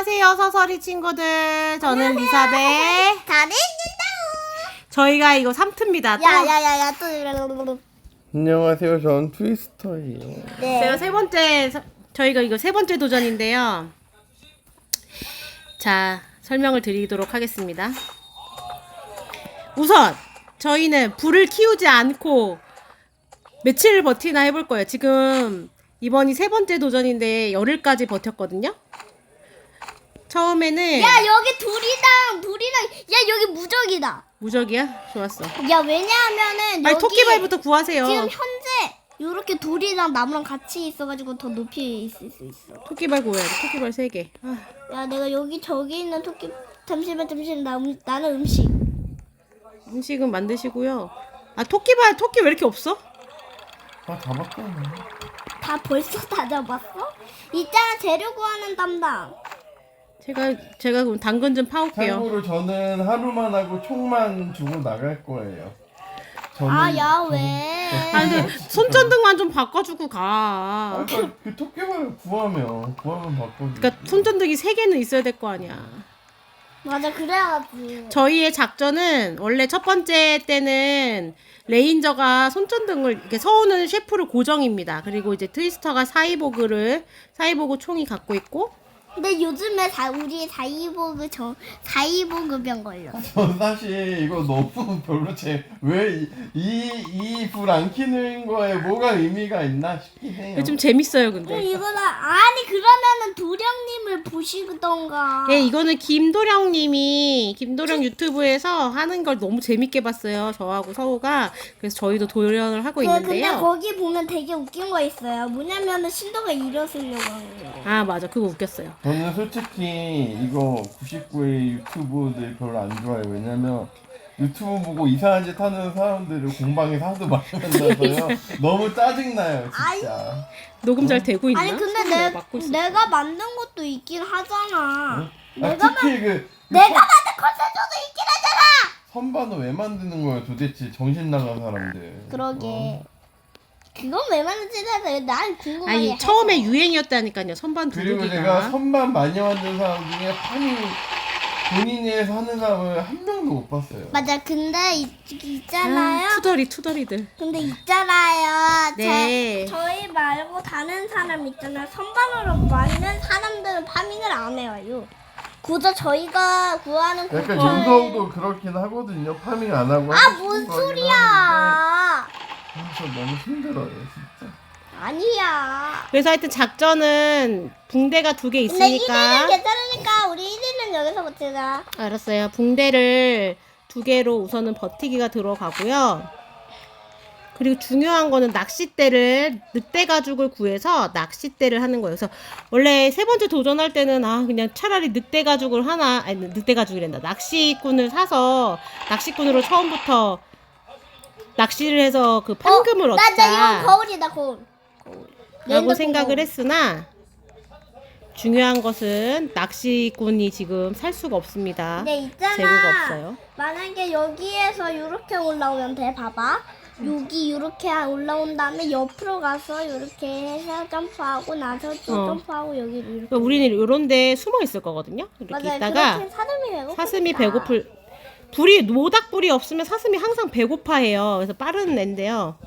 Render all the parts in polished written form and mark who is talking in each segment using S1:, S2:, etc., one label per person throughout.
S1: 안녕하세요, 서서리 친구들. 저는 리사벳.
S2: 다른입니다.
S1: 저희가 이거 3트입니다.
S2: 야야야야 또.
S3: 안녕하세요. 전 트위스터예요.
S2: 네.
S1: 제가 저희가 이거 세 번째 도전인데요. 자, 설명을 드리도록 하겠습니다. 우선 저희는 불을 키우지 않고 며칠을 버티나 해볼 거예요. 지금 이번이 세 번째 도전인데 열흘까지 버텼거든요. 처음에는
S2: 야 여기 둘이랑 야 여기 무적이다.
S1: 무적이야? 좋았어.
S2: 야 왜냐하면은
S1: 빨리
S2: 여기
S1: 토끼발부터 구하세요.
S2: 지금 현재 요렇게 둘이랑 나무랑 같이 있어가지고 더 높이 있을 수 있어.
S1: 토끼발 구해야 돼. 토끼발 3개.
S2: 야 내가 여기 저기 있는 토끼 잠시만 나는 음식.
S1: 음식은 만드시고요. 토끼 왜 이렇게 없어?
S3: 다 잡았잖아.
S2: 다 벌써 다 잡았어? 있잖아 재료 구하는 담당.
S1: 제가 그럼 당근 좀 파올게요.
S3: 참고로 저는 하루만 하고 총만 주고 나갈 거예요.
S2: 아 야 왜?
S1: 근데 손전등만 좀 바꿔주고 가.
S3: 그러니까 그 토끼발을 구하면 바꿔줘.
S1: 그러니까 손전등이 3개는 있어야 될 거 아니야.
S2: 맞아 그래야지.
S1: 저희의 작전은 원래 첫 번째 때는 레인저가 손전등을 이렇게 서우는 셰프를 고정입니다. 그리고 이제 트위스터가 사이보그 총이 갖고 있고.
S2: 근데 요즘에 우리 사이보그병 걸렸어.
S3: 전 사실 이거 너무 별로 왜 불 안 켜는 거에 뭐가 의미가 있나 싶긴 해요.
S1: 좀 재밌어요, 근데.
S2: 아니 그러면은 도령님을 보시던가.
S1: 예, 이거는 김도령 유튜브에서 하는 걸 너무 재밌게 봤어요. 저하고 서우가. 그래서 저희도 도전을 하고
S2: 근데
S1: 있는데요.
S2: 거기 보면 되게 웃긴 거 있어요. 뭐냐면은 신도가 일어서려고 하는 거.
S1: 맞아. 그거 웃겼어요.
S3: 저는 솔직히 이거 99의 유튜브들 별로 안 좋아해요. 왜냐면 유튜브 보고 이상한 짓 하는 사람들을 공방에서 하도 만나서요. 너무 짜증나요, 진짜.
S1: 녹음 잘 되고 있나?
S2: 아니 근데
S1: 손으로 막고 있어.
S2: 내가 만든 것도 있긴 하잖아.
S3: 특히
S2: 내가 만든 컨셉도 있긴 하잖아.
S3: 선반은 왜 만드는 거예요, 도대체 정신 나간 사람들.
S2: 그러게. 그건 왜 만든지 난 궁금해.
S1: 아니, 처음에 유행이었다니까요. 선반
S3: 그리고
S1: 두르기가.
S3: 제가 선반 많이 만든 사람 중에 판이 본인이 해서 하는 사람을 한 명도 못 봤어요.
S2: 맞아. 근데 있잖아요.
S1: 투덜이들.
S2: 근데 있잖아요.
S1: 네.
S2: 저희 말고 다른 사람 있잖아요. 선반으로 만든 사람들은 파밍을 안 해요. 그저 저희가 구하는
S3: 약간
S2: 고퀄.
S3: 윤서우도 그렇긴 하거든요. 파밍 안 하고.
S2: 뭔 소리야?
S3: 그래서 너무 힘들어요, 진짜.
S2: 아니야.
S1: 그래서 하여튼 작전은 붕대가 2개
S2: 근데 1위는
S1: 있으니까.
S2: 괜찮으니까 우리 1위는 여기서 버티자.
S1: 알았어요. 붕대를 2개로 우선은 버티기가 들어가고요. 그리고 중요한 거는 낚싯대를 늑대 가죽을 구해서 낚싯대를 하는 거예요. 그래서 원래 세 번째 도전할 때는 그냥 차라리 늑대 가죽을 늑대 가죽이란다. 낚시꾼을 사서 낚시꾼으로 처음부터 낚시를 해서 그 판금을
S2: 나 이거
S1: 얻자
S2: 거울이다 거울.
S1: 라고 생각을 했으나 중요한 것은 낚시꾼이 지금 살 수가 없습니다.
S2: 네 있잖아.
S1: 재고가 없어요.
S2: 만약에 여기에서 이렇게 올라오면 돼. 봐봐. 여기 이렇게 올라온 다음에 옆으로 가서 이렇게 해서 점프하고 나서 또 점프하고 여기 이렇게.
S1: 그러니까 우리는 이런 데 숨어 있을 거거든요. 이렇게
S2: 맞아요.
S1: 있다가
S2: 그렇게
S1: 사슴이 모닥불이 없으면 사슴이 항상 배고파해요. 그래서 빠른 앤데요.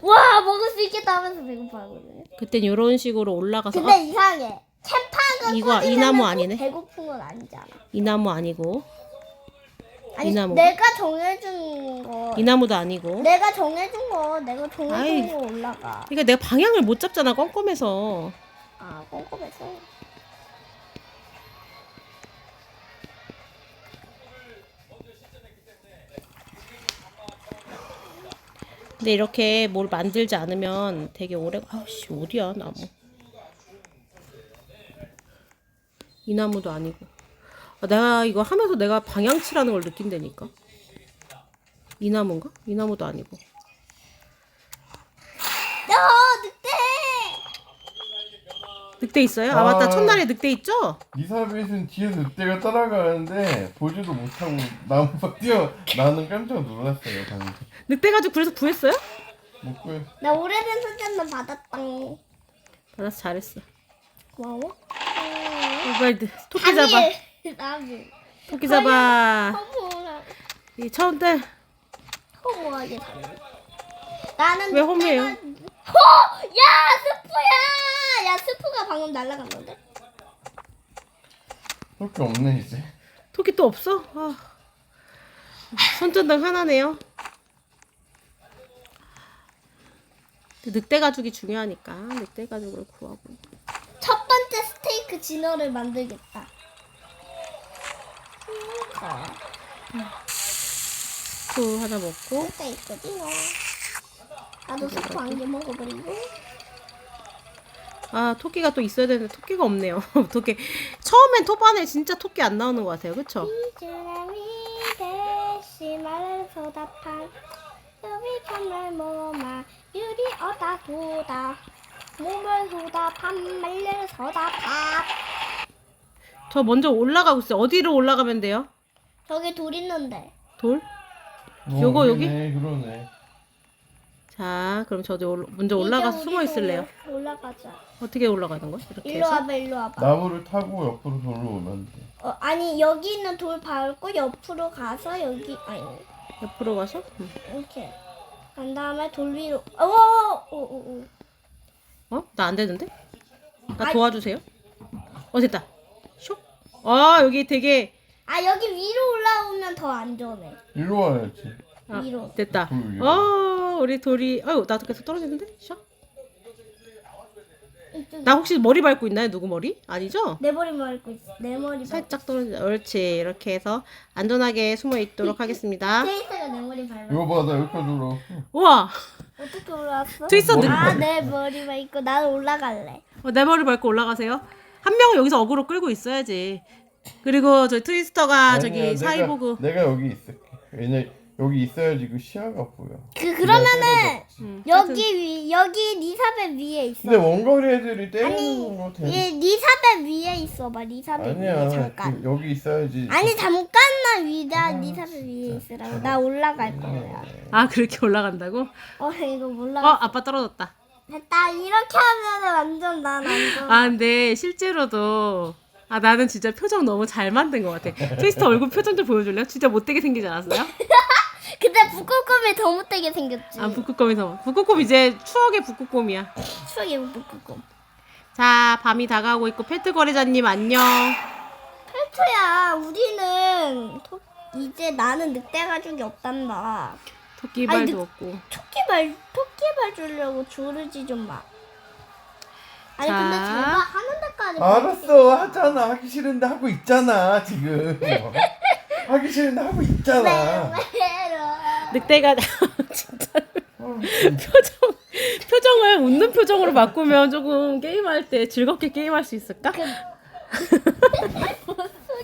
S2: 와 먹을 수 있겠다 하면서 배고파하거든요.
S1: 그땐 이런 식으로 올라가서
S2: 근데 이상해. 챔파가
S1: 이 나무 아니네.
S2: 배고픈 건 아니잖아.
S1: 이 나무 아니고
S2: 아니
S1: 이 나무가?
S2: 내가 정해준 거.
S1: 이 나무도 아니고.
S2: 내가 정해준 거
S1: 아이.
S2: 거 올라가.
S1: 그러니까 내가 방향을 못 잡잖아, 껌껌해서.
S2: 꼼꼼해서.
S1: 근데 이렇게 뭘 만들지 않으면 되게 아우씨 어디야 나무. 이 나무도 아니고. 내가 이거 하면서 내가 방향치라는 걸 느낀다니까. 이 나무인가? 이 나무도 아니고.
S2: 늑대.
S1: 늑대 있어요? 맞다. 첫날에 늑대 있죠?
S3: 이사벳은 뒤에서 늑대가 따라가는데 보지도 못하고 나무가 나는 깜짝 놀랐어요, 방금.
S1: 늑대 가지고 그래서 구했어요?
S3: 못 구해.
S2: 나 오래된 소장도 받았다.
S1: 알았어, 잘했어.
S2: 고마워.
S1: 빨리 토끼 잡아.
S2: 나비.
S1: 토끼 잡아.
S2: 허무하게
S1: 이 처음들
S2: 허무하게 다니. 나는
S1: 왜 허무해요?
S2: 야 스프야. 야 스프가 방금 날아갔는데.
S3: 그렇게 없네 이제.
S1: 토끼 또 없어? 아. 손전등 하나네요. 늑대 가죽이 중요하니까 늑대 가죽을 구하고.
S2: 첫 번째 스테이크 진어를 만들겠다.
S1: 또 하나 먹고.
S2: 스테이크 진어. 나도 스프 한 개 먹어버리고.
S1: 아 토끼가 또 있어야 되는데 토끼가 없네요. 토끼 처음엔 토반에 진짜 토끼 안 나오는 것 같아요, 그렇죠?
S2: 이즈라미 대시말 소다판 여비 판말 모마 유리 어다 도다 몸을 소다 판 말려 소다 밥.
S1: 저 먼저 올라가고 있어요. 어디로 올라가면 돼요?
S2: 저기 돌 있는데.
S1: 돌? 요거, 여기?
S3: 그러네.
S1: 자, 그럼 저도 먼저 올라가서
S2: 이제
S1: 숨어
S2: 우리도
S1: 있을래요.
S2: 올라가자.
S1: 어떻게 올라가는 거야? 이렇게
S2: 일로
S1: 해서?
S2: 와봐, 일로 와봐.
S3: 나무를 타고 옆으로 돌로 오면 돼.
S2: 아니 여기 있는 돌 밟고 옆으로 가서 여기 아니
S1: 옆으로 가서?
S2: 이렇게 간 다음에 돌 위로. 오.
S1: 어? 나 안 되는데? 나
S2: 아이.
S1: 도와주세요. 됐다. 슉. 아, 여기 되게
S2: 아 여기 위로 올라오면 더 안전해.
S3: 일로 와야지.
S2: 위로.
S1: 됐다.
S3: 돌 위로.
S1: 우리 돌이 나도 계속 떨어지는데? 슉.
S2: 이쪽.
S1: 나 혹시 머리 밟고 있나요? 누구 머리? 아니죠?
S2: 내 머리 밟고 있어. 내 머리 밟고.
S1: 살짝 떨어지자. 옳지. 이렇게 해서 안전하게 숨어 있도록 하겠습니다.
S2: 트위스가 내 머리 밟아.
S3: 이거 봐, 나 여기까지 올라.
S1: 우와.
S2: 어떻게 올라왔어?
S1: 트위스터 늘-
S2: 내 머리 밟고 나는 올라갈래.
S1: 내 머리 밟고 올라가세요. 한 명은 여기서 어그로 끌고 있어야지. 그리고 저희 트위스터가 저기 사이보그.
S3: 내가 여기 있을게. 왜냐 여기 있어야지 그 시야가 보여.
S2: 그러면은
S3: 때려잡지.
S2: 여기 리사벳 위에 있어.
S3: 근데 원거리 애들이 때리는 거 되는.
S2: 얘 리사벳 위에 있어 봐. 리사벳 위에
S3: 아니야.
S2: 잠깐.
S3: 여기 있어야지.
S2: 아니 잠깐만 리사벳 위에 있으라고. 나 올라갈 거야.
S1: 아, 그렇게 올라간다고?
S2: 이거 몰라.
S1: 아빠 떨어졌다.
S2: 됐다. 이렇게 하면은 완전 난 안전.
S1: 근데 실제로도 나는 진짜 표정 너무 잘 만든 것 같아. 트위스터 얼굴 표정 좀 보여줄래요? 진짜 못되게 생기지 않았어요?
S2: 근데 북극곰이 더 못되게 생겼지.
S1: 북극곰 이제 추억의 북극곰이야.
S2: 추억의 북극곰.
S1: 자, 밤이 다가오고 있고 페트 거래자님 안녕.
S2: 펠트야, 우리는 이제 나는 늑대 가죽이 없단다.
S1: 토끼발도 없고.
S2: 토끼발 주려고 조르지 좀 마. 아니
S1: 자.
S2: 근데 제발 하는 데까지.
S3: 알았어 하잖아. 하기 싫은데 하고 있잖아 지금. 하기 싫은데 하고 있잖아.
S1: 늑대가 진짜 표정을 웃는 표정으로 바꾸면 조금 게임할 때 즐겁게 게임할 수 있을까?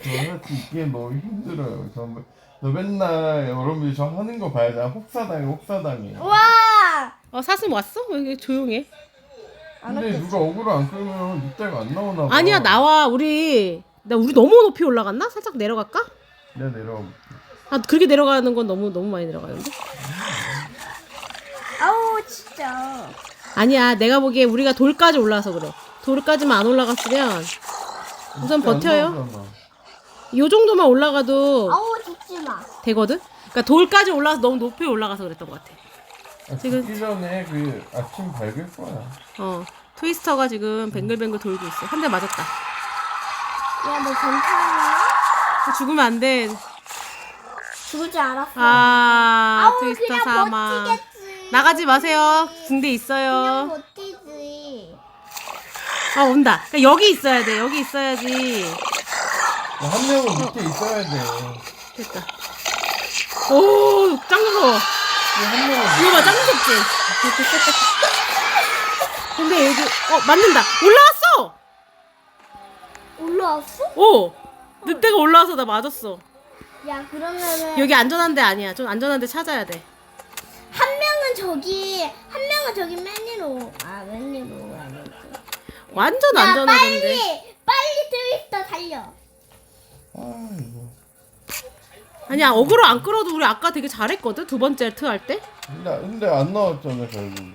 S3: 저한테 이게 너무 힘들어요. 너 맨날 여러분들이 저 하는 거 봐야지. 혹사당해.
S2: 와.
S1: 사슴 왔어? 왜 이렇게 조용해?
S3: 근데 누가 어그로 안 끌면 늑대가 안 나오나 봐.
S1: 아니야, 나와. 우리 너무 높이 올라갔나? 살짝 내려갈까?
S3: 내가 내려가볼게.
S1: 그렇게 내려가는 건 너무 많이 내려가는데?
S2: 아우 진짜.
S1: 아니야, 내가 보기에 우리가 돌까지 올라와서 그래. 돌까지만 안 올라갔으면 우선
S3: 늑대 안
S1: 버텨요.
S3: 나오잖아.
S1: 요 정도만 올라가도
S2: 아우 죽지 마.
S1: 되거든? 그러니까 돌까지 올라가서 너무 높이 올라가서 그랬던 것 같아. 지금-
S3: 죽기 전에 그 아침 밝을 거야.
S1: 트위스터가 지금 뱅글뱅글 돌고 있어. 한 대 맞았다.
S2: 야 너 괜찮아?
S1: 죽으면 안 돼.
S2: 죽을 줄 알았어.
S1: 트위스터
S2: 그냥
S1: 사망.
S2: 버티겠지.
S1: 나가지 마세요. 붕대
S2: 그냥
S1: 있어요.
S2: 버티지.
S1: 온다. 그러니까 여기 있어야 돼. 여기 있어야지.
S3: 한 명은 밑에 있어야 돼.
S1: 됐다. 오, 짱 무서워.
S3: 한 명은
S1: 이거 봐, 짱 무섭지? 근데 여기, 맞는다. 올라왔어!
S2: 올라왔어?
S1: 오! 늑대가 올라와서 나 맞았어.
S2: 야 그러면은
S1: 여기 안전한 데 아니야. 좀 안전한 데 찾아야 돼.
S2: 한 명은 저기 맨 위로. 맨 위로 아니지.
S1: 완전
S2: 야
S1: 안전하던데.
S2: 빨리 트위스터 달려.
S3: 이거.
S1: 아니야, 어그로 안 끌어도 우리 아까 되게 잘했거든? 두 번째 트 할 때?
S3: 근데 안 나왔잖아 결국에.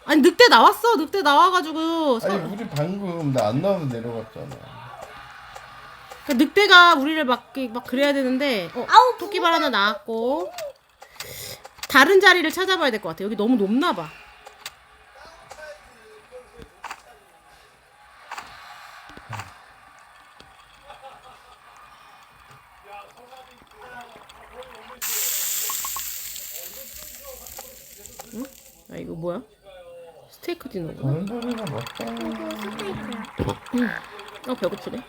S1: 아니, 늑대 나왔어. 늑대 나와가지고.
S3: 아니 우리 방금 나 안 나와서 내려갔잖아.
S1: 그러니까 늑대가 우리를 막 그래야 되는데
S2: 아우,
S1: 토끼발 하나 나왔고 다른 자리를 찾아봐야 될 것 같아. 여기 너무 높나 봐. 응? 아 이거 뭐야? 스테이크 디너구나.
S3: 다른 자리가 맞다.
S2: 이거 스테이크야.
S1: 배고프네.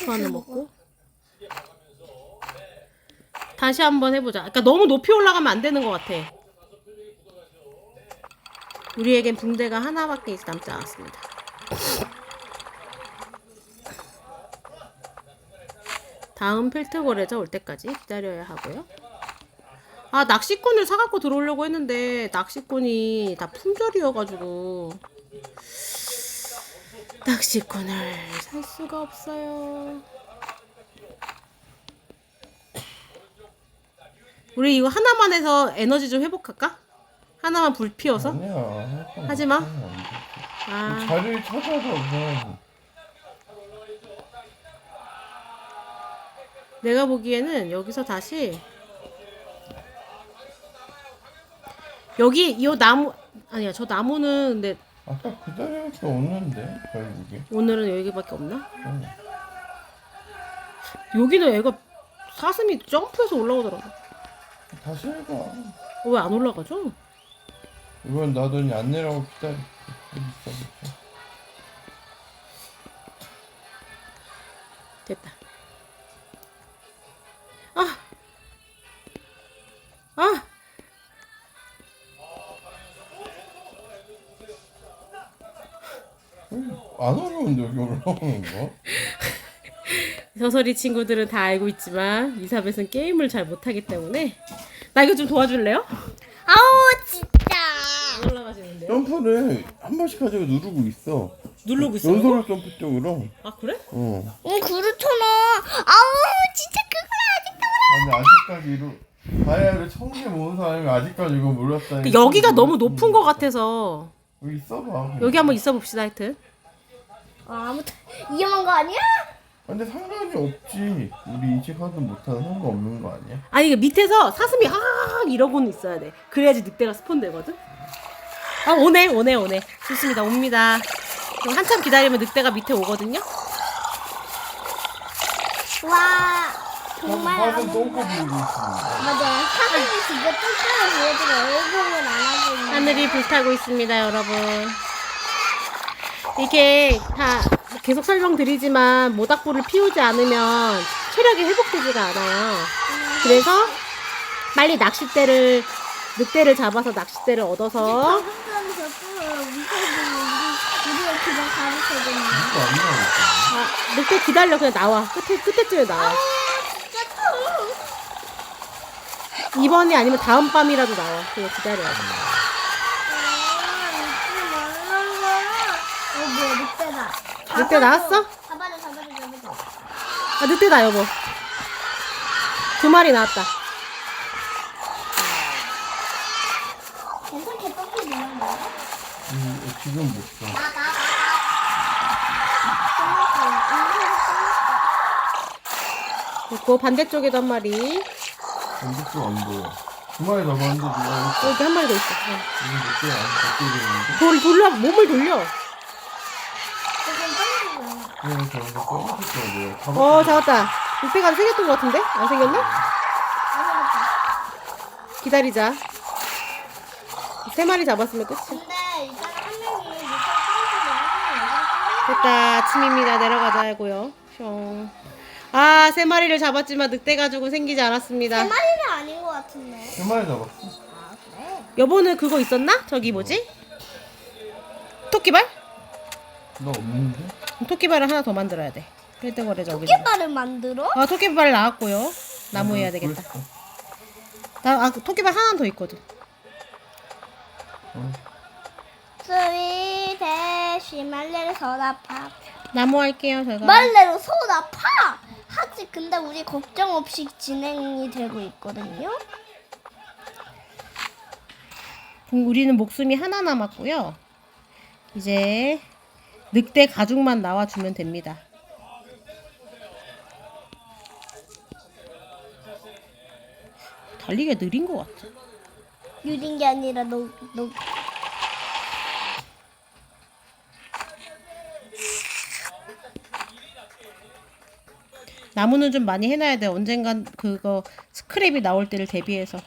S1: 그 하나 먹고 다시 한번 해보자. 그러니까 너무 높이 올라가면 안 되는 것 같아. 우리에겐 붕대가 하나밖에 남지 않았습니다. 다음 필트거래자 올 때까지 기다려야 하고요. 아 낚시꾼을 사갖고 들어오려고 했는데 낚시꾼이 다 품절이어가지고 낚시꾼을 살 수가 없어요. 우리 이거 하나만 해서 에너지 좀 회복할까? 하나만 불 피워서?
S3: 아니야.
S1: 하지 마.
S3: 아. 자리를 찾아서 그냥.
S1: 내가 보기에는 여기서 다시 여기 이 나무 아니야 저 나무는 근데
S3: 아까 그 자리밖에 없는데 결국에.
S1: 오늘은 여기밖에 없나?
S3: 응.
S1: 여기는 애가 사슴이 점프해서 올라오더라고.
S3: 다시 해봐.
S1: 왜 안 올라가죠?
S3: 이번 놔두니 안 내려가고 기다릴게. 여기 있어볼게.
S1: 됐다. 아! 아!
S3: 안 어려운데 여기 올라오는 거?
S1: 서설이 친구들은 다 알고 있지만 이사벳은 게임을 잘 못하기 때문에 나 이거 좀 도와줄래요?
S2: 아우, 진짜.
S1: 안 올라가시는데요?
S3: 점프를 한 번씩 가지고 누르고 있어.
S1: 누르고 있어.
S3: 연소를 점프 쪽으로.
S1: 아 그래?
S3: 어.
S2: 응, 그렇잖아. 아우, 진짜 그걸 아직도
S3: 아니 아직까지 다이아를 1000개 모은 사람이 아직까지 이거 몰랐다니.
S1: 여기가 너무 높은 것 같아서
S3: 여기 있어봐.
S1: 여기 한번 있어 봅시다 하여튼.
S2: 아무튼 위험한 거 아니야?
S3: 근데 상관이 없지. 우리 인식하든 못하든 상관없는 거 아니야?
S1: 아니 이게 밑에서 사슴이 아 이러고는 있어야 돼. 그래야지 늑대가 스폰 되거든. 아 오네. 좋습니다. 옵니다. 그럼 한참 기다리면 늑대가 밑에 오거든요.
S2: 와, 정말
S3: 사슴
S2: 아무
S3: 똥꼬 부리고 있습니다.
S2: 맞아. 사람이 진짜 똥꼬를 보여주고 얼굴은 안 하고 있는.
S1: 하늘이 불타고 있습니다, 여러분. 이게 다 계속 설명드리지만 모닥불을 피우지 않으면 체력이 회복되지가 않아요. 그래서 빨리 늑대를 잡아서 낚싯대를 얻어서
S2: 방금 저쪽 우리가 그냥 가르쳐 줬는데.
S3: 이거 안 나오겠다.
S1: 아, 늑대 기다려 그냥 나와 끝에쯤에 나와.
S2: 진짜 커.
S1: 2번이 아니면 다음 밤이라도 나와. 그냥 기다려야 돼.
S2: 뭐야, 늑대다.
S1: 늑대 나왔어?
S2: 잡아줘.
S1: 아 늑대다 여보. 2마리 나왔다.
S2: 괜찮게 똥꼬 있는 거야?
S3: 지금 못 써.
S1: 그리고 반대쪽에도 한 마리.
S3: 반대쪽 안 보여. 2마리 잡았는데 누가
S1: 여기 한 마리 더 있어.
S3: 이거 몇 개야? 몇 개 되는데?
S1: 돌려 몸을 돌려.
S3: 그냥 저거 꺼내줄 거야.
S1: 잡았다. 늑대가 생겼던 것 같은데? 안 생겼나? 기다리자. 3마리 잡았으면 끝이야.
S2: 근데 일단 한 명이 밑에
S1: 됐다. 아침입니다. 내려가자고요. 뿅. 아, 3마리를 잡았지만 늑대 가족은 생기지 않았습니다.
S2: 세 마리는 아닌 것 같은데.
S3: 3마리 잡았어.
S2: 아, 그래?
S1: 여보는 그거 있었나? 저기 뭐지? 토끼발?
S3: 나 없는데?
S1: 토끼발을 하나 더 만들어야 돼. 1등 거래 저기.
S2: 토끼발을 만들어?
S1: 아, 토끼발 나왔고요. 나무 해야 되겠다. 토끼발 하나 더 있거든.
S2: 스위 대시 말레로 소다파.
S1: 나무 할게요, 제가.
S2: 말레로 소다파. 하지 근데 우리 걱정 없이 진행이 되고 있거든요.
S1: 우리는 목숨이 하나 남았고요. 이제 늑대 가죽만 나와주면 됩니다. 달리기가 느린 것 같아.
S2: 느린 게 아니라 너
S1: 나무는 좀 많이 해놔야 돼. 언젠간 그거 스크랩이 나올 때를 대비해서.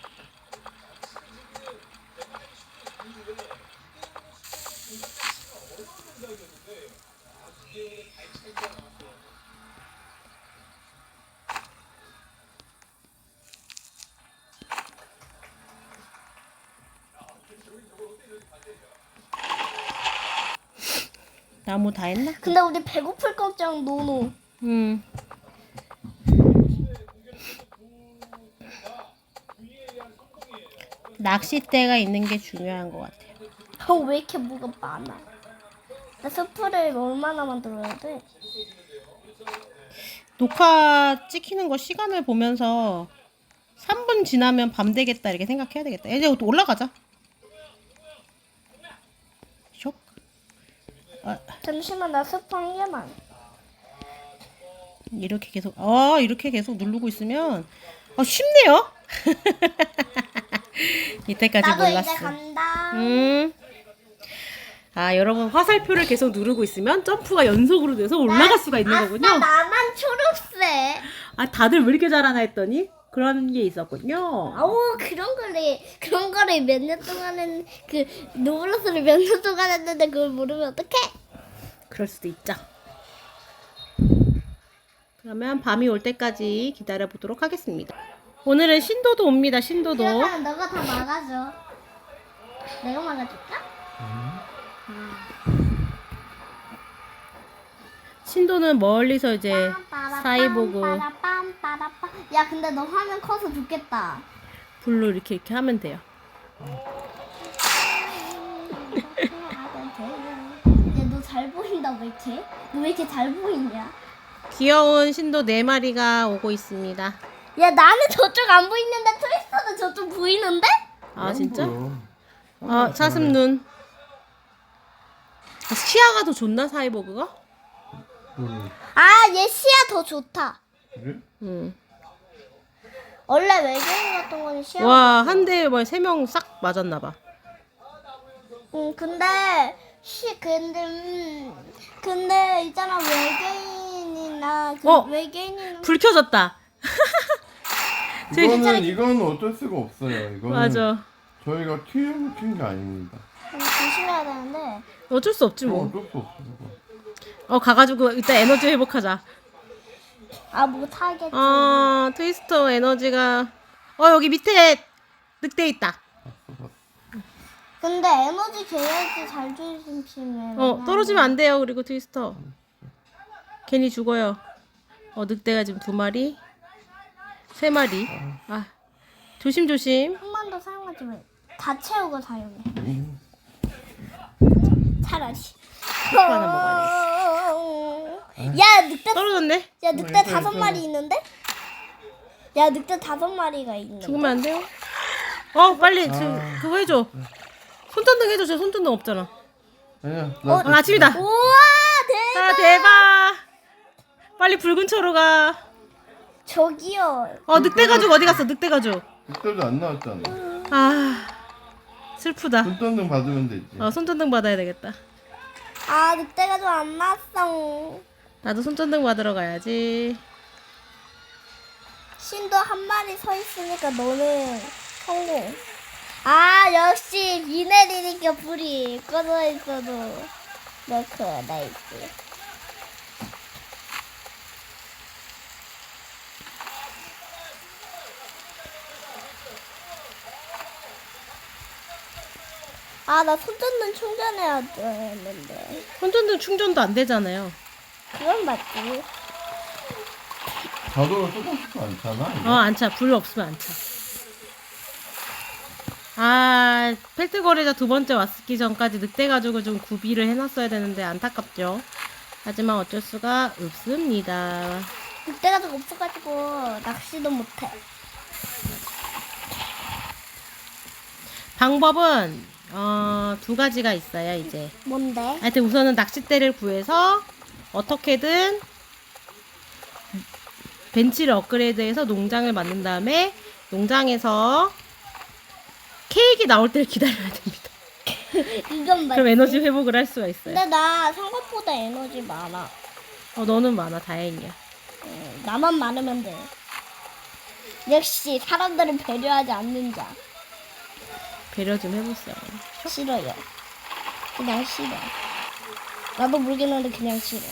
S1: 나무 다 했나?
S2: 근데 우리 배고플 걱정 노노.
S1: 음. 낚싯대가 있는 게 중요한 것 같아요.
S2: 왜 이렇게 뭐가 많아? 나 스프를 얼마나 만들어야 돼?
S1: 녹화 찍히는 거 시간을 보면서 3분 지나면 밤 되겠다 이렇게 생각해야 되겠다. 이제 또 올라가자. 쇽.
S2: 잠시만 나 스프 한 개만.
S1: 이렇게 계속 누르고 있으면 쉽네요. 이때까지
S2: 나도
S1: 몰랐어.
S2: 이제 간다.
S1: 여러분 화살표를 계속 누르고 있으면 점프가 연속으로 돼서 올라갈 수가 있는 거군요.
S2: 아싸, 나만 초록색.
S1: 다들 왜 이렇게 잘하나 했더니 그런 게 있었군요.
S2: 아우 그런 거를 몇 년 동안은 그 노블러스를 몇 년 동안 했는데 그걸 모르면 어떡해?
S1: 그럴 수도 있죠. 그러면 밤이 올 때까지 기다려 보도록 하겠습니다. 오늘은 신도도 옵니다. 신도도.
S2: 그러면 너가 다 막아줘. 내가 막아줄까?
S1: 신도는 멀리서 이제 사이보그
S2: 야 근데 너 화면 커서 죽겠다.
S1: 불로 이렇게 하면 돼요.
S2: 야너 잘 보인다 왜 이렇게? 너 왜 이렇게 잘 보이냐?
S1: 귀여운 신도 4마리가 오고 있습니다.
S2: 야 나는 저쪽 안 보이는데 트위스터도 저쪽 보이는데?
S1: 아 진짜?
S3: 보여.
S1: 사슴눈. 시야가 더 좋나 사이보그가?
S2: 아 얘 시야 더 좋다.
S3: 그래?
S2: 원래 외계인 같은 거는 시야.
S1: 와, 한 대에 3명 싹 맞았나 봐.
S2: 근데 근데 있잖아 외계인이나 외계인은
S1: 불 켜졌다.
S3: 이거는 어쩔 수가 없어요. 이거는
S1: 맞아.
S3: 저희가 튀어놓은 게 아닙니다.
S2: 조심해야 되는데.
S1: 어쩔 수 없지 뭐.
S3: 어쩔 수 없어. 이거.
S1: 가가지고 이따 에너지 회복하자.
S2: 못하겠지.
S1: 트위스터 에너지가 여기 밑에 늑대 있다.
S2: 근데 에너지 줘야지 잘 조심해.
S1: 떨어지면 안 돼요. 그리고 트위스터 괜히 죽어요. 늑대가 지금 2마리 3마리. 조심조심.
S2: 한 번 더 사용하지 마. 다 채우고 사용해. 차라리.
S1: 이거 하나 먹어야지.
S2: 야 늑대
S1: 떨어졌네.
S2: 야 늑대 5마리 있는데? 야 늑대 5마리가 있네.
S1: 죽으면 안 돼요. 빨리 그거 해줘. 손전등 해줘. 저 손전등 없잖아.
S3: 아니야.
S1: 아침이다.
S2: 우와 대박.
S1: 대박. 빨리 붉은 초로 가.
S2: 저기요.
S1: 늑대 가죽 어디 갔어? 늑대 가죽.
S3: 그때도 안 나왔잖아.
S1: 슬프다.
S3: 손전등 받으면 되지.
S1: 손전등 받아야 되겠다.
S2: 늑대가 좀 안 났어.
S1: 나도 손전등 받으러 가야지.
S2: 신도 한 마리 서 있으니까 너는 성공. 역시 비 내리니까 불이 꺼져 있어도 넣고 나 있지. 나 손전등 충전해야 되는데.
S1: 손전등 충전도 안 되잖아요.
S2: 그건 맞지.
S3: 자동으로 조금씩 않잖아.
S1: 안 차. 불 없으면 안 차. 펠트거리자 2번째 왔기 전까지 늑대 가죽을 좀 구비를 해놨어야 되는데 안타깝죠. 하지만 어쩔 수가 없습니다.
S2: 늑대가 좀 없어가지고 낚시도 못해.
S1: 방법은 2가지가 있어요. 이제
S2: 뭔데?
S1: 하여튼 우선은 낚싯대를 구해서 어떻게든 벤치를 업그레이드해서 농장을 만든 다음에 농장에서 케이크 나올 때를 기다려야 됩니다.
S2: 이건 맞지?
S1: 그럼 에너지 회복을 할 수가 있어요.
S2: 근데 나 생각보다 에너지 많아.
S1: 너는 많아. 다행이야.
S2: 나만 많으면 돼. 역시 사람들은 배려하지 않는 자.
S1: 배려 좀 해보세요.
S2: 싫어요. 그냥 싫어. 나도 모르겠는데 그냥 싫어.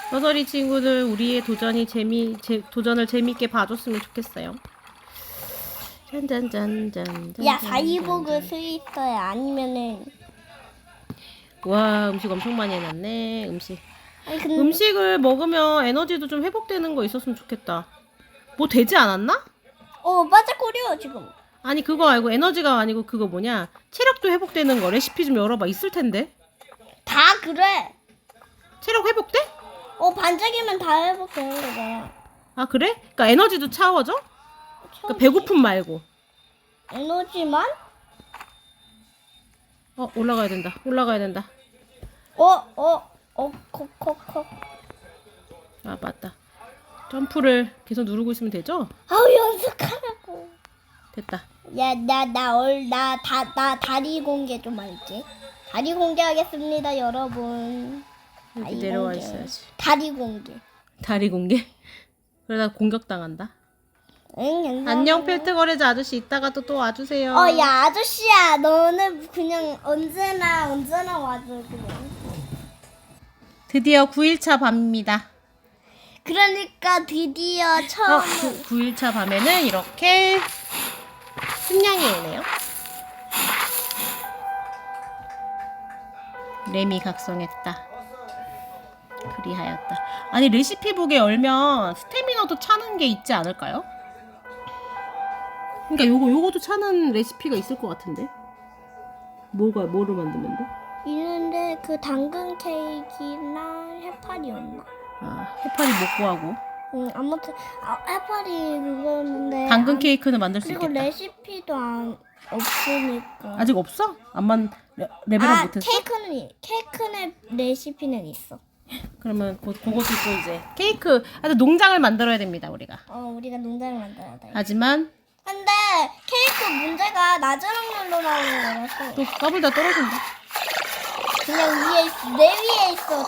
S1: 서서리 친구들 우리의 도전을 재미있게 봐줬으면 좋겠어요. 짠짠짠짠.
S2: 야, 사이보그 스위터야. 아니면은
S1: 와, 음식 엄청 많이 해놨네.
S2: 아니 근데
S1: 음식을 먹으면 에너지도 좀 회복되는 거 있었으면 좋겠다. 뭐 되지 않았나?
S2: 빠짝거려 지금.
S1: 아니 그거 알고 에너지가 아니고 그거 뭐냐? 체력도 회복되는 거 레시피 좀 열어봐. 있을 텐데.
S2: 다 그래.
S1: 체력 회복돼?
S2: 반짝이면 다 회복되는 거잖아.
S1: 아 그래? 그러니까 에너지도 차워져? 그러니까 배고픔 말고.
S2: 에너지만?
S1: 올라가야 된다. 올라가야 된다.
S2: 콕콕콕.
S1: 아 맞다. 점프를 계속 누르고 있으면 되죠?
S2: 아우 연습하라고.
S1: 됐다.
S2: 야, 나 다리 공개 좀 할게. 다리 공개하겠습니다, 여러분.
S1: 여기
S2: 다리
S1: 내려와
S2: 공개.
S1: 있어야지.
S2: 다리 공개.
S1: 다리 공개. 그러다 공격당한다.
S2: 응,
S1: 안녕 펠트 거래자 아저씨 이따가 또 와주세요.
S2: 야, 아저씨야, 너는 그냥 언제나 와줘, 그냥.
S1: 드디어 9일차 밤입니다.
S2: 그러니까 드디어 처음.
S1: 9일차 밤에는 이렇게 순양이 오네요. 램이 각성했다. 그리하였다. 아니 레시피북에 열면 스태미너도 차는 게 있지 않을까요? 그러니까 요거도 차는 레시피가 있을 것 같은데. 뭐로 만들면 돼?
S2: 있는데 그 당근 케이크나 해파리였나?
S1: 해파리 못 구하고.
S2: 아무튼 해파리 그거였는데.
S1: 당근 케이크는 만들 수
S2: 그리고
S1: 있겠다.
S2: 레시피도 없으니까.
S1: 아직 없어? 레벨업 못했어?
S2: 케이크는 레시피는 있어.
S1: 그러면 그것도 또 이제 케이크 농장을 만들어야 됩니다 우리가.
S2: 우리가 농장을 만들어야 돼.
S1: 하지만
S2: 근데 케이크 문제가 낮은 확률로 나오는 거라서
S1: 또 까불다 떨어진다.
S2: 그냥 위에 있어.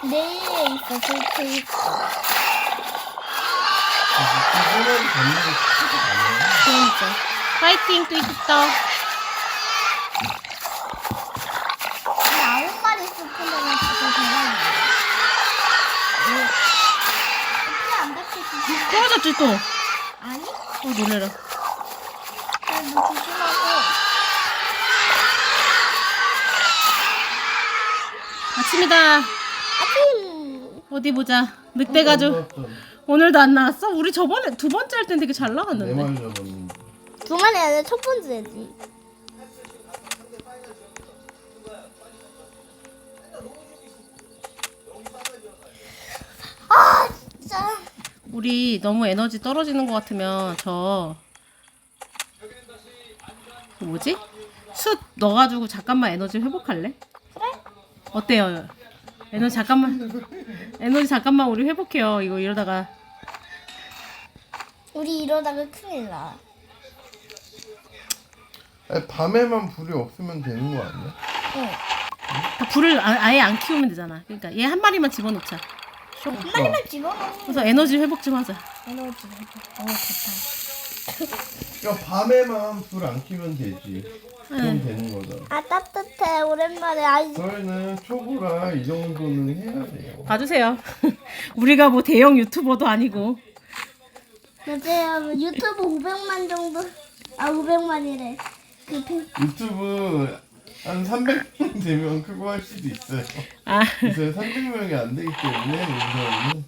S2: 내 위에 있어. 그 케이크.
S1: 그러니까 파이팅 또 있어.
S2: 근데 9마리 스프는 진짜 대박이야. 피안 닿겠지?
S1: 떨어졌지 또.
S2: 아니?
S1: 놀래라.
S2: 너 조심하고.
S1: 아침이다.
S2: 아침.
S1: 어디 보자. 늑대 가족 오늘도 안 나왔어? 우리 저번에 두 번째 할 땐 되게 잘 나갔는데.
S3: 내 말 잡았는데.
S2: 두 마리 안에 첫 번째지. 진짜.
S1: 우리 너무 에너지 떨어지는 것 같으면 그 뭐지? 숯 넣어가지고 잠깐만 에너지 회복할래?
S2: 그래?
S1: 어때요? 에너지 잠깐만 우리 회복해요. 이거 이러다가
S2: 우리 이러다가 큰일 나.
S3: 아니, 밤에만 불이 없으면 되는 거 아니야?
S2: 응.
S1: 불을 아예 안 키우면 되잖아. 그러니까 얘 한 마리만 집어넣자.
S2: 한 마리만 집어넣어.
S1: 그래서 에너지 회복 좀 하자.
S2: 에너지. 좋다.
S3: 그러니까 밤에만 불 안 켜면 되지. 그럼 되는 거잖아.
S2: 아 따뜻해. 오랜만에 아이.
S3: 저희는 초보라 이 정도는 해야 돼요.
S1: 봐주세요. 우리가 뭐 대형 유튜버도 아니고.
S2: 맞아요. 유튜브 500만 정도. 500만이래.
S3: 유튜브 한 300명 되면 크고 할 수도 있어요. 그래서 300명이 안 되기 때문에 우선은.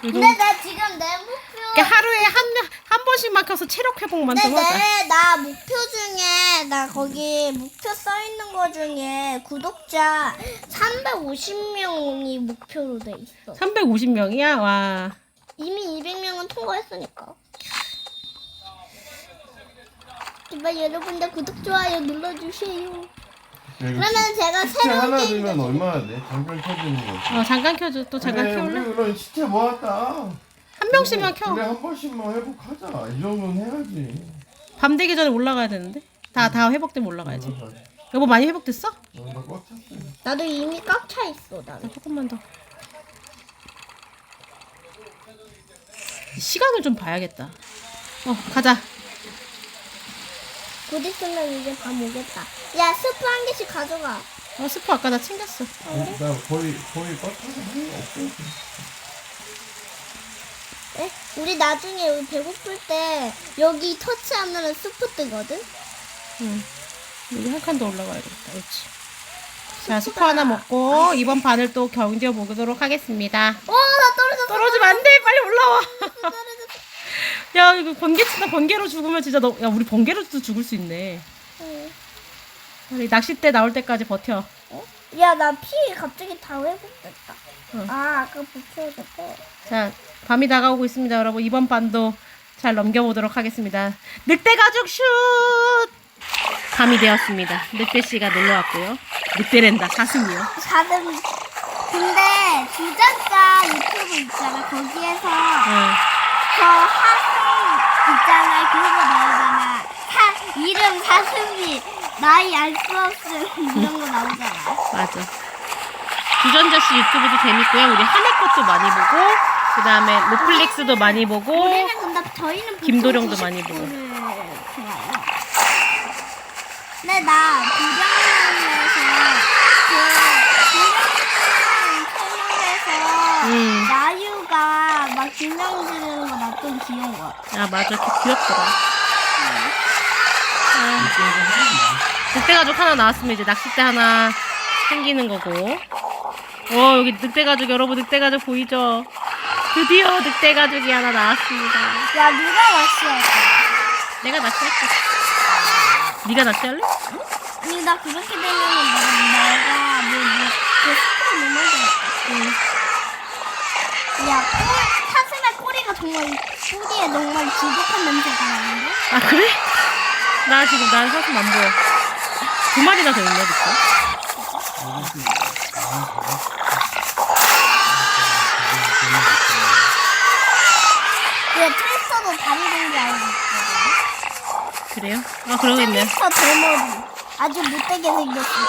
S2: 근데 나 지금 내 목표.
S1: 그러니까 하루에 한 번씩만 켜서 체력 회복만 좀 하자.
S2: 나 목표 중에 나 거기 목표 써 있는 거 중에 구독자 350명이 목표로 돼 있어.
S1: 350명이야? 와.
S2: 이미 200명은 통과했으니까. 제발 여러분들 구독 좋아요 눌러주세요. 그러면 제가
S3: 시체
S2: 새로운
S3: 하나
S2: 게임
S3: 들면 얼마나 돼? 잠깐 켜주는 거.
S1: 잠깐 켜줘. 또 잠깐
S3: 그래,
S1: 켜올래?
S3: 우리 그럼 시체 모았다.
S1: 명씩만 켜.
S3: 그래 한 번씩만 회복하자. 이 정도는 해야지.
S1: 밤 되기 전에 올라가야 되는데. 다 회복되면 올라가야지.
S3: 올라가야지.
S1: 여보 많이 회복됐어?
S3: 나 꽉 찼어.
S2: 나도 이미 꽉 차 있어. 나는.
S1: 조금만 더. 시간을 좀 봐야겠다. 가자.
S2: 곧 있으면 이제 밤 오겠다. 야, 스프 한 개씩 가져가.
S1: 스프 아까 나 챙겼어.
S3: 나 거의 꽉 차서 하는 없어.
S2: 네? 우리 나중에 여기 배고플 때 여기 터치하면 스프 뜨거든?
S1: 응. 여기 한 칸 더 올라가야겠다. 그렇지. 자, 스프 하나 먹고 이번 판을 또 견뎌 보도록 하겠습니다.
S2: 나 떨어졌어.
S1: 떨어지면 안 돼. 빨리 올라와. 야, 이거 번개 치다 번개로 죽으면 진짜 야, 우리 번개로도 죽을 수 있네.
S2: 응.
S1: 우리 낚싯대 나올 때까지 버텨.
S2: 야, 나 피 갑자기 다 회복됐다.
S1: 응.
S2: 아까 붙여졌고.
S1: 자, 밤이 다가오고 있습니다, 여러분. 이번 판도 잘 넘겨보도록 하겠습니다. 늑대 가죽 슛! 밤이 되었습니다. 늑대 씨가 놀러 왔고요. 늑대랜다, 사슴이요.
S2: 사슴. 근데 주전자 유튜브 있잖아. 거기에서
S1: 응.
S2: 저 사슴 있잖아. 그거 나오잖아. 이름 사슴이 나이 알 수 없음 이런 거 나오잖아.
S1: 맞아. 주전자 씨 유튜브도 재밌고요. 우리 한혜 것도 많이 보고, 그 다음에 로플렉스도 많이 보고,
S2: 우리는 근데 저희는 보통
S1: 김도령도 많이 보고.
S2: 90%를 좋아해요. 근데 나 도령에서 도령 채널에서 나유가 막 김명 지르는 거 나 좀 귀여운 거 같아.
S1: 아, 맞아. 귀엽더라. 늑대 가죽 하나 나왔으면 이제 낚싯대 하나 생기는 거고. 여기 늑대 가죽, 여러분 늑대 가죽 보이죠? 드디어 늑대 가죽이 하나 나왔습니다.
S2: 야, 누가 낚시할 거야?
S1: 내가 낚시할게. 네가 낚시할래?
S2: 아니, 나 그렇게 되면은 내가 그 스프 못 만들었다. 야, 사슴의 꼬리가 정말 뿌리에 정말 지독한 냄새가 나는데?
S1: 아, 그래? 난 사슴 안 보여. 두 마리나 더 있네, 늑대.
S2: 왜 트위스터도 다리 된게 알고 있거든?
S1: 그래요? 그러겠네.
S2: 트위스터 대머리. 아주 못되게 생겼어.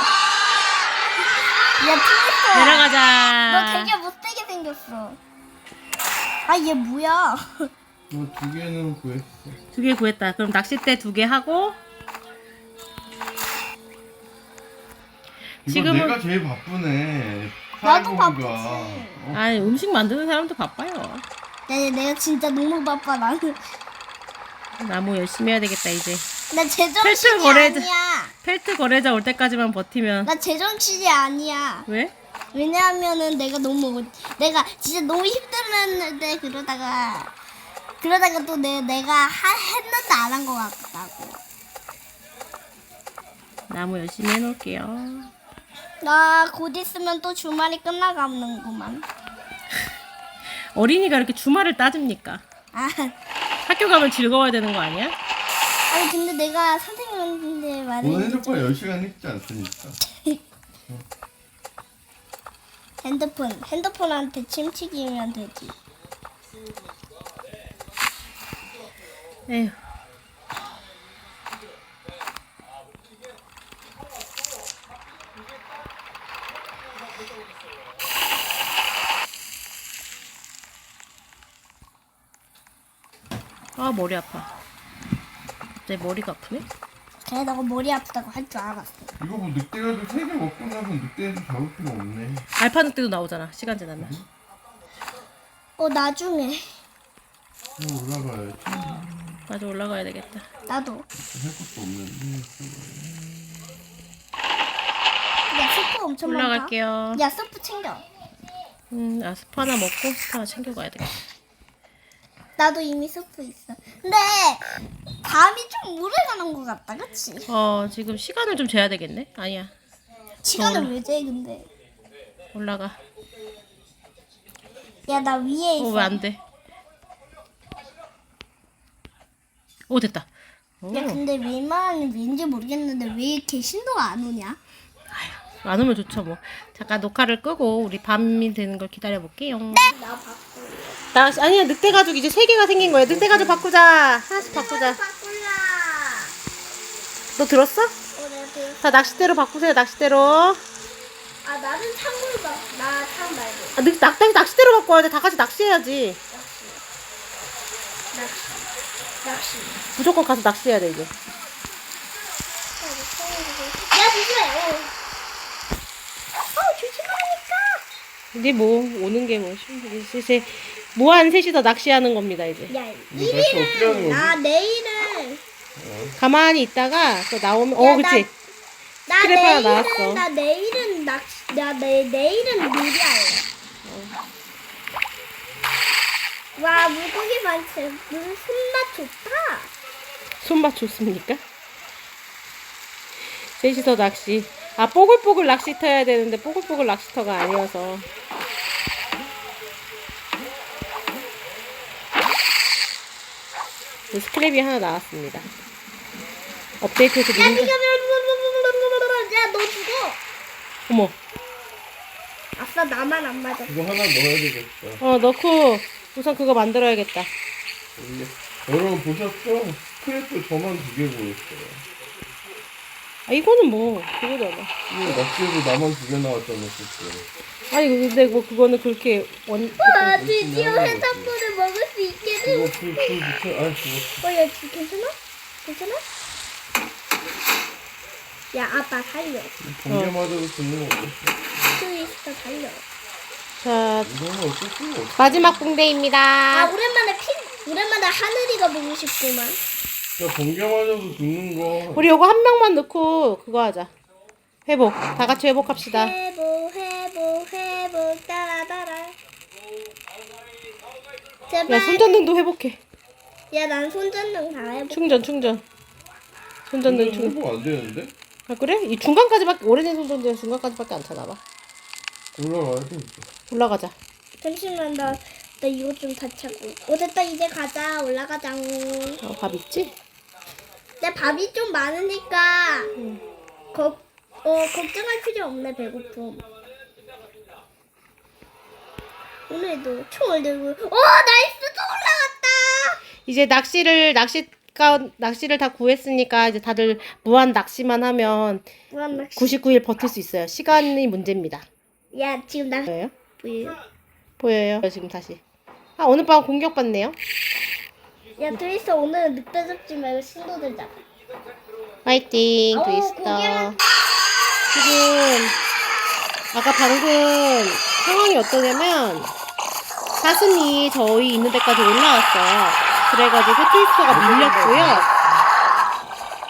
S2: 야, 트위스터.
S1: 내려가자.
S2: 너 되게 못되게 생겼어. 아, 얘 뭐야?
S3: 너 두 개는 구했어.
S1: 2개 구했다. 그럼 낚싯대 2개 하고.
S3: 이거
S1: 지금은-
S3: 내가 제일 바쁘네.
S2: 나도
S3: 살고기가.
S2: 바쁘지.
S1: 아니, 음식 만드는 사람도 바빠요.
S2: 내가 진짜 너무 바빠, 나는.
S1: 나무 열심히 해야 되겠다, 이제.
S2: 나 제정신이
S1: 펠트 거래자.
S2: 아니야.
S1: 펠트 거래자 올 때까지만 버티면.
S2: 나 제정신이 아니야.
S1: 왜?
S2: 왜냐하면은 내가 진짜 너무 힘들었는데 그러다가 또 내가 했는데 안 한 것 같다고.
S1: 나무 열심히 해놓을게요.
S2: 나 곧 있으면 또 주말이 끝나가는구만.
S1: 어린이가 이렇게 주말을 따집니까?
S2: 아,
S1: 학교 가면 즐거워야 되는 거 아니야?
S2: 아니 근데 내가 선생님한테
S3: 오늘
S2: 말했는데
S3: 핸드폰 10시간 읽지 않습니까?
S2: 핸드폰한테 침튀기면 되지.
S1: 에휴. 머리 아파. 내 머리가 아프네?
S2: 그래, 너가 머리 아프다고 할 줄 알았어.
S3: 이거 뭐 늑대가도 3개 먹고 나서 늑대에서 잡을 필요 없네.
S1: 알파 늑대도 나오잖아. 시간 지나면.
S2: 나중에
S3: 올라가야지.
S1: 맞아, 올라가야 되겠다.
S2: 나도.
S3: 할 것도 없는데.
S2: 야, 스프 엄청 많다.
S1: 올라갈게요.
S2: 야, 스프 챙겨.
S1: 스프 하나 먹고 스프 하나 챙겨가야 되겠다.
S2: 나도 이미 스프 있어. 근데 밤이 좀 오래 가는 것 같다, 그치?
S1: 지금 시간을 좀 재야 되겠네? 아니야.
S2: 시간을 왜 재, 근데?
S1: 올라가.
S2: 야, 나 위에 있어.
S1: 왜 안 돼? 됐다.
S2: 야, 근데 왠지 모르겠는데 왜 이렇게 신호가 안 오냐?
S1: 안 오면 좋죠, 뭐. 잠깐 녹화를 끄고 우리 밤이 되는 걸 기다려 볼게요.
S2: 나 바꾸.
S1: 아니야, 늑대 가죽 이제 3개가 생긴 거야. 늑대 가죽 바꾸자. 하나씩 바꾸자.
S2: 바꿀라.
S1: 너 들었어?
S2: 내가 들었어.
S1: 자, 낚싯대로 바꾸세요. 낚싯대로.
S2: 아, 나는 창으로 봐. 나창 말고.
S1: 낚싯대로 바꿔야 돼. 다 같이 낚시해야지.
S2: 낚시.
S1: 무조건 가서 낚시해야 돼, 이제.
S2: 야, 조심해. 조심하니까.
S1: 이제 뭐, 오는 게 뭐, 이제 무한 셋이서 낚시하는 겁니다, 이제.
S2: 야,
S3: 이거 다시 어떻게 하는
S2: 1위는
S3: 거지?
S2: 나 내일은
S1: 가만히 있다가, 또 나오면,
S2: 야,
S1: 그치.
S2: 나
S1: 스크랩 하나
S2: 내일은
S1: 나왔어.
S2: 나 내일은 내일은 요리할래. 와, 물고기 많지. 손맛 좋다.
S1: 손맛 좋습니까? 셋이서 낚시. 아, 뽀글뽀글 낚시터 해야 되는데, 뽀글뽀글 낚시터가 아니어서. 스크랩이 하나 나왔습니다. 업데이트해서
S2: 야,
S1: 누군가.
S2: 야, 너 죽어.
S1: 어머.
S2: 아싸, 나만 안 맞아.
S3: 이거 하나 넣어야 되겠다.
S1: 넣고, 우선 그거 만들어야겠다.
S3: 이게 여러분 보셨죠? 스크래프 저만 2개 보였어요.
S1: 아, 이거는 뭐, 그거잖아.
S3: 이거 낚시에도 나만 2개 나왔잖아, 그때.
S1: 아니, 근데 뭐, 그거는 그렇게
S2: 와, 드디어 해산물을 먹을 수 있게 돼.
S3: 이거 불 붙여, 그거.
S2: 야, 괜찮아? 괜찮아? 야, 아빠 살려.
S3: 번개 맞아도 죽는 거 없어.
S2: 트위스터 살려.
S1: 자,
S3: 이거는 어쩔 수가 없어.
S1: 마지막 붕대입니다.
S2: 아, 오랜만에 하늘이가 보고 싶구만.
S3: 야, 번개 맞아도 죽는 거.
S1: 우리 요거 한 명만 넣고, 그거 하자. 회복. 다 같이 회복합시다.
S2: 회복, 따라따라.
S1: 야,
S2: 제발.
S1: 손전등도 회복해.
S2: 야, 난 손전등 다 해볼.
S1: 충전. 손전등 충전.
S3: 회복 안 되는데?
S1: 아, 그래? 이 중간까지밖에, 오래된 손전등은 중간까지밖에 안 차나봐.
S3: 올라가야 돼.
S1: 올라가자.
S2: 잠시만, 나 이거 좀 다 찾고. 됐다, 이제 가자. 올라가자.
S1: 밥 있지?
S2: 내 밥이 좀 많으니까 걱정할 필요 없네. 배고픔. 오늘도 총을 들고 나이스, 또 올라갔다.
S1: 이제 낚시를 다 구했으니까 이제 다들 무한 낚시만 하면
S2: 무한 낚시.
S1: 99일 버틸 수 있어요. 시간이 문제입니다.
S2: 야, 지금 나
S1: 보여요?
S2: 보여.
S1: 보여요? 지금 다시. 아, 오늘 밤 공격받네요.
S2: 야, 트위스터 오늘은 늑대 잡지 말고 신도들 잡아.
S1: 파이팅,
S2: 어우,
S1: 트위스터.
S2: 고개만-
S1: 지금 아까 방금 상황이 어떠냐면 사슴이 저희 있는 데까지 올라왔어요. 그래가지고 트위스터가 밀렸고요.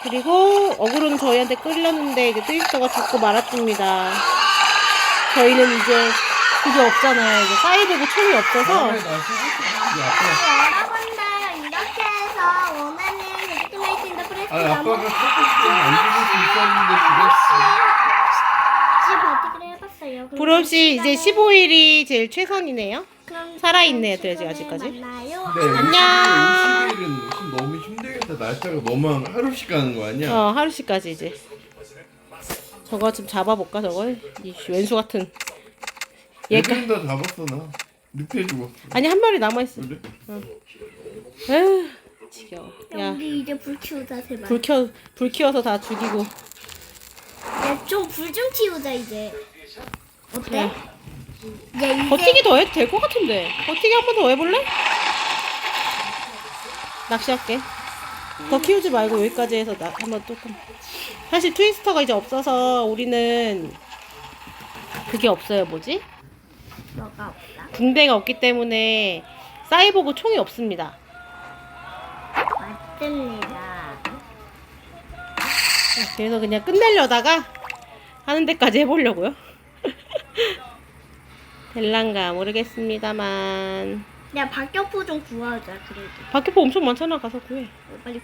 S1: 그리고 어그로는 저희한테 끌렸는데 이제 트위스터가 죽고 말았습니다. 저희는 이제 그게 없잖아요. 이제 사이드고 총이 없어서
S3: 나
S2: 여러분들 이렇게 해서 원하는 데스티네이션 더 프레스
S3: 아빠가
S2: 너무
S3: 조금 안 죽을 수 있었는데
S2: 버티기를 해봤어요. 그럼
S1: 불없이 이제 15일이 제일 최선이네요.
S2: 그럼
S1: 살아있네요,
S2: 다음
S1: 돼지
S2: 시간에
S1: 아직까지.
S2: 만나요.
S3: 죽였어.
S1: 안녕.
S3: 50일은 너무 힘들겠다. 날짜가 너무 하루씩 가는 거 아니야?
S1: 하루씩까지 이제. 저거 좀 잡아볼까, 저거? 이 왼수 같은. 얘가.
S3: 얘가 다 잡았어 나. 늑대 죽었어.
S1: 아니, 한 마리 남아있어.
S3: 그래?
S1: 에휴, 지겨워.
S2: 야,
S1: 야,
S2: 우리 이제 불 키우자 제발.
S1: 불 키워서 다 죽이고.
S2: 야, 좀 불 좀 키우자 이제. 어때?
S1: 야,
S2: 야, 이제
S1: 버티기 더 해도 될 것 같은데. 버티기 한 번 더 해볼래? 낚시할게. 더 키우지 말고 여기까지 해서 한번 조금. 사실 트위스터가 이제 없어서 우리는 그게 없어요. 뭐지?
S2: 뭐가 없다.
S1: 붕대가 없기 때문에 사이보그 총이 없습니다.
S2: 맞습니다.
S1: 그래서 그냥 끝내려다가 하는 데까지 해보려고요. 될란가 모르겠습니다만.
S2: 야, 박격포 좀 구하자 그래도.
S1: 박격포 엄청 많잖아. 가서 구해.
S2: 빨리.